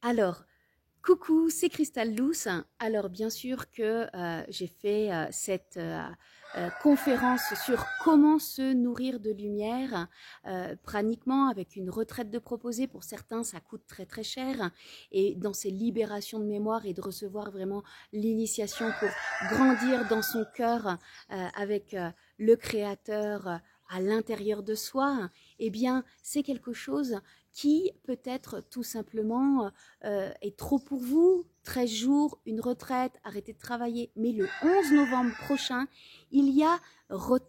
Alors, coucou, c'est Cristal Douce. Alors, bien sûr que j'ai fait cette conférence sur comment se nourrir de lumière praniquement avec une retraite de proposer. Pour certains, ça coûte très très cher. Et dans ces libérations de mémoire et de recevoir vraiment l'initiation pour grandir dans son cœur avec le Créateur à l'intérieur de soi, eh bien, c'est quelque chose qui peut-être tout simplement est trop pour vous. 13 jours, une retraite, arrêtez de travailler. Mais le 11 novembre prochain, il y a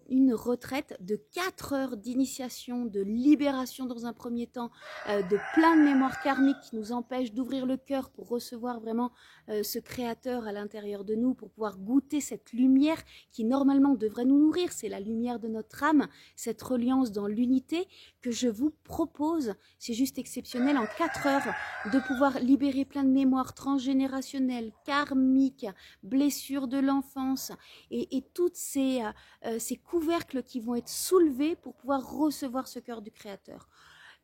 une retraite de 4 heures d'initiation, de libération dans un premier temps, de plein de mémoires karmiques qui nous empêchent d'ouvrir le cœur pour recevoir vraiment ce créateur à l'intérieur de nous, pour pouvoir goûter cette lumière qui normalement devrait nous nourrir. C'est la lumière de notre âme, cette reliance dans l'unité que je vous propose. C'est juste exceptionnel en 4 heures de pouvoir libérer plein de mémoires transgénérationnelles, karmiques, blessures de l'enfance et toutes ces couvercles qui vont être soulevés pour pouvoir recevoir ce cœur du Créateur.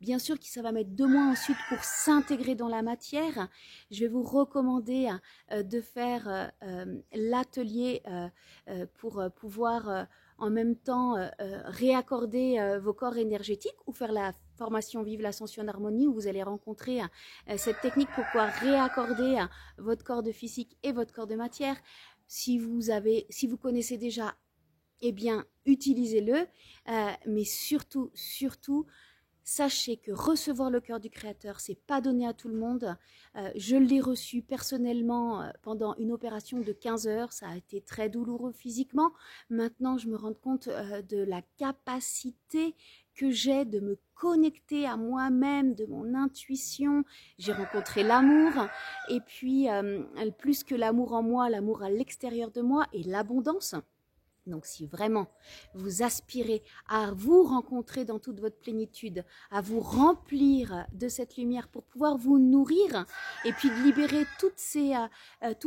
Bien sûr que ça va mettre 2 mois ensuite pour s'intégrer dans la matière. Je vais vous recommander de faire l'atelier pour pouvoir en même temps réaccorder vos corps énergétiques ou faire la formation Vive l'Ascension d'Harmonie où vous allez rencontrer cette technique pour pouvoir réaccorder votre corps de physique et votre corps de matière. Si vous connaissez déjà, eh bien, utilisez-le, mais surtout, sachez que recevoir le cœur du Créateur, c'est pas donné à tout le monde. Je l'ai reçu personnellement pendant une opération de 15 heures. Ça a été très douloureux physiquement. Maintenant, je me rends compte de la capacité que j'ai de me connecter à moi-même, de mon intuition. J'ai rencontré l'amour et puis plus que l'amour en moi, l'amour à l'extérieur de moi et l'abondance. Donc si vraiment vous aspirez à vous rencontrer dans toute votre plénitude, à vous remplir de cette lumière pour pouvoir vous nourrir et puis de libérer tous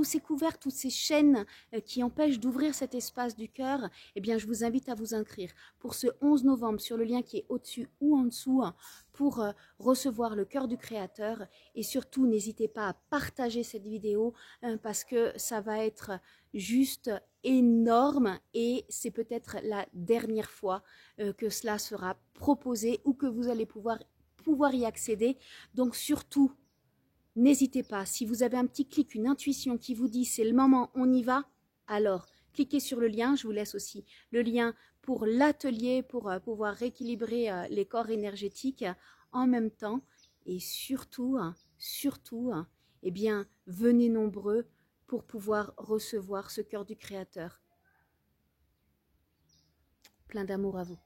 ces couverts, toutes ces chaînes qui empêchent d'ouvrir cet espace du cœur, eh bien je vous invite à vous inscrire pour ce 11 novembre sur le lien qui est au-dessus ou en dessous pour recevoir le cœur du Créateur. Et surtout, n'hésitez pas à partager cette vidéo parce que ça va être juste énorme et c'est peut-être la dernière fois que cela sera proposé ou que vous allez pouvoir y accéder. Donc surtout, n'hésitez pas, si vous avez un petit clic, une intuition qui vous dit c'est le moment, on y va, alors cliquez sur le lien. Je vous laisse aussi le lien pour l'atelier pour pouvoir rééquilibrer les corps énergétiques en même temps. Et surtout, eh bien, venez nombreux pour pouvoir recevoir ce cœur du Créateur. Plein d'amour à vous.